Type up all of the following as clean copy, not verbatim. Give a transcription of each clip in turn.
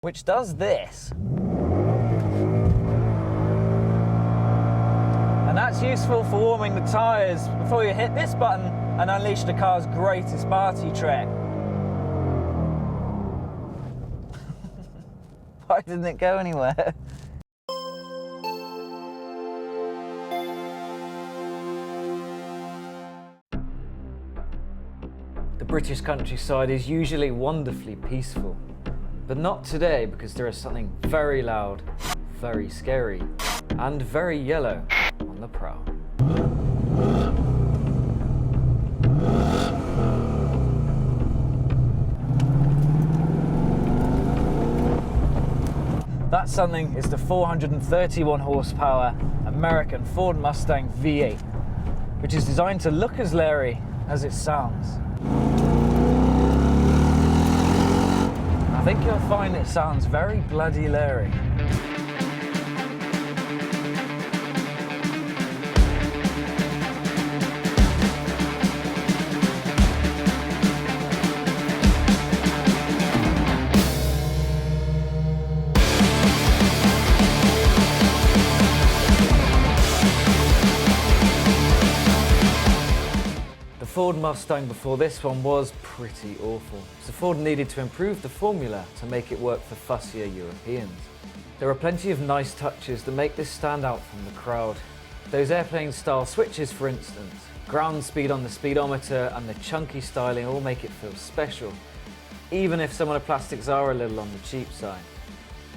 which does this. And that's useful for warming the tyres before you hit this button and unleash the car's greatest party trick. Why didn't it go anywhere? The British countryside is usually wonderfully peaceful, but not today, because there is something very loud, very scary, and very yellow on the prowl. That something is the 431 horsepower American Ford Mustang V8, which is designed to look as leery as it sounds. I think you'll find it sounds very bloody leery. The Ford Mustang before this one was pretty awful, so Ford needed to improve the formula to make it work for fussier Europeans. There are plenty of nice touches that make this stand out from the crowd. Those airplane style switches, for instance, ground speed on the speedometer and the chunky styling all make it feel special, even if some of the plastics are a little on the cheap side.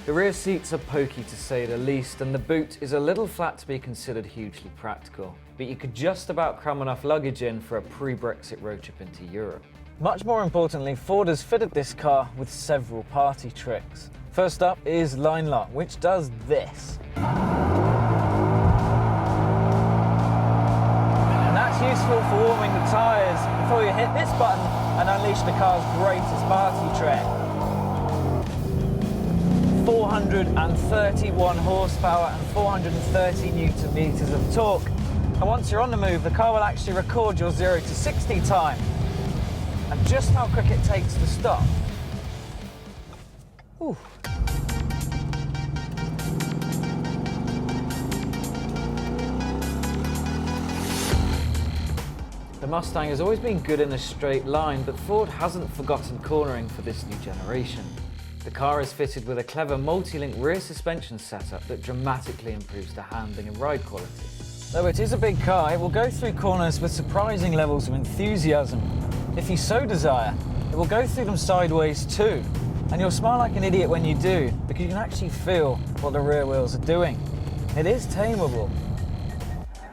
The rear seats are pokey to say the least, and the boot is a little flat to be considered hugely practical, but you could just about cram enough luggage in for a pre-Brexit road trip into Europe. Much more importantly, Ford has fitted this car with several party tricks. First up is line lock, which does this. And that's useful for warming the tyres before you hit this button and unleash the car's greatest party trick. 431 horsepower and 430 newton meters of torque. And once you're on the move, the car will actually record your 0 to 60 time and just how quick it takes to stop. Ooh. The Mustang has always been good in a straight line, but Ford hasn't forgotten cornering for this new generation. The car is fitted with a clever multi-link rear suspension setup that dramatically improves the handling and ride quality. Though it is a big car, it will go through corners with surprising levels of enthusiasm. If you so desire, it will go through them sideways too. And you'll smile like an idiot when you do, because you can actually feel what the rear wheels are doing. It is tameable.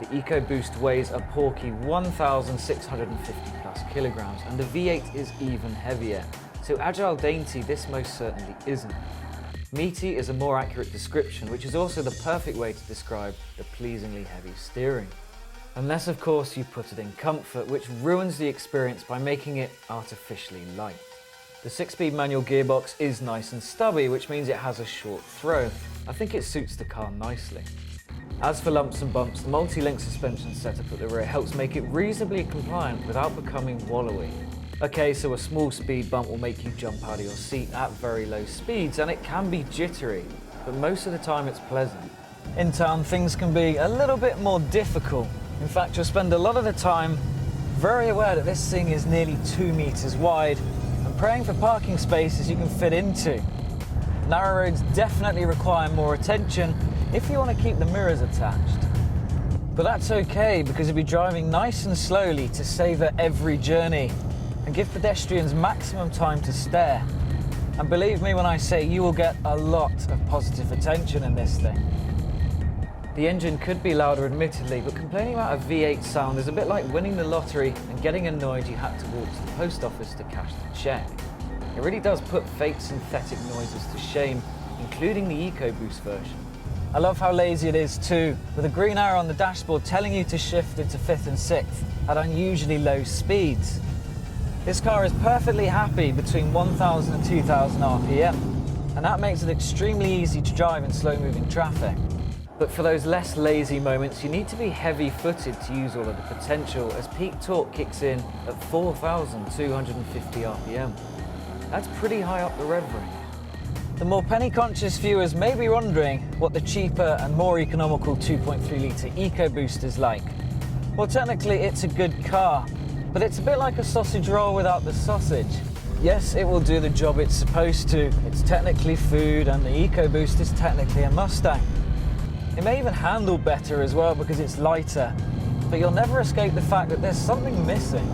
The EcoBoost weighs a porky 1,650 plus kilograms, and the V8 is even heavier. So agile dainty, this most certainly isn't. Meaty is a more accurate description, which is also the perfect way to describe the pleasingly heavy steering. Unless of course you put it in comfort, which ruins the experience by making it artificially light. The 6-speed manual gearbox is nice and stubby, which means it has a short throw. I think it suits the car nicely. As for lumps and bumps, the multi-link suspension setup at the rear helps make it reasonably compliant without becoming wallowy. Okay, so a small speed bump will make you jump out of your seat at very low speeds, and it can be jittery, but most of the time it's pleasant. In town, things can be a little bit more difficult. In fact, you'll spend a lot of the time very aware that this thing is nearly 2 meters wide and praying for parking spaces you can fit into. Narrow roads definitely require more attention if you want to keep the mirrors attached. But that's okay, because you'll be driving nice and slowly to savour every journey and give pedestrians maximum time to stare. And believe me when I say you will get a lot of positive attention in this thing. The engine could be louder admittedly, but complaining about a V8 sound is a bit like winning the lottery and getting annoyed you had to walk to the post office to cash the check. It really does put fake synthetic noises to shame, including the EcoBoost version. I love how lazy it is too, with a green arrow on the dashboard telling you to shift into 5th and 6th at unusually low speeds. This car is perfectly happy between 1,000 and 2,000 RPM, and that makes it extremely easy to drive in slow-moving traffic. But for those less lazy moments, you need to be heavy-footed to use all of the potential, as peak torque kicks in at 4,250 RPM. That's pretty high up the rev range. The more penny-conscious viewers may be wondering what the cheaper and more economical 2.3-litre EcoBoost is like. Well, technically it's a good car, but it's a bit like a sausage roll without the sausage. Yes, it will do the job it's supposed to. It's technically food, and the EcoBoost is technically a Mustang. It may even handle better as well because it's lighter, but you'll never escape the fact that there's something missing.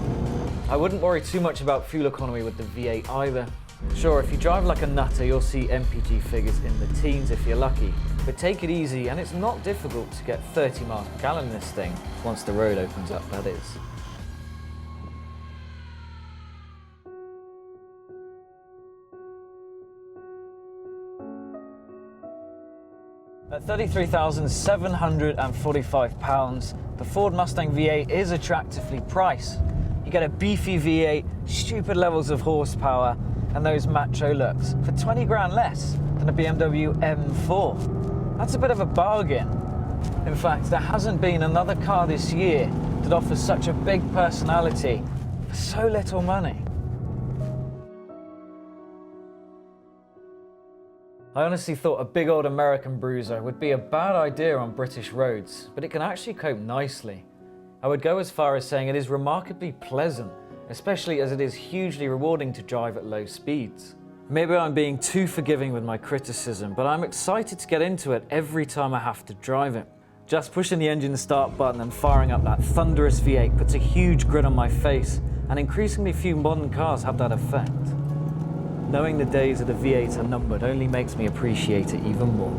I wouldn't worry too much about fuel economy with the V8 either. Sure, if you drive like a nutter, you'll see MPG figures in the teens if you're lucky, but take it easy, and it's not difficult to get 30 miles per gallon in this thing, once the road opens up, that is. At £33,745, the Ford Mustang V8 is attractively priced. You get a beefy V8, stupid levels of horsepower, and those macho looks for 20 grand less than a BMW M4. That's a bit of a bargain. In fact, there hasn't been another car this year that offers such a big personality for so little money. I honestly thought a big old American bruiser would be a bad idea on British roads, but it can actually cope nicely. I would go as far as saying it is remarkably pleasant, especially as it is hugely rewarding to drive at low speeds. Maybe I'm being too forgiving with my criticism, but I'm excited to get into it every time I have to drive it. Just pushing the engine start button and firing up that thunderous V8 puts a huge grin on my face, and increasingly few modern cars have that effect. Knowing the days of the V8 are numbered only makes me appreciate it even more.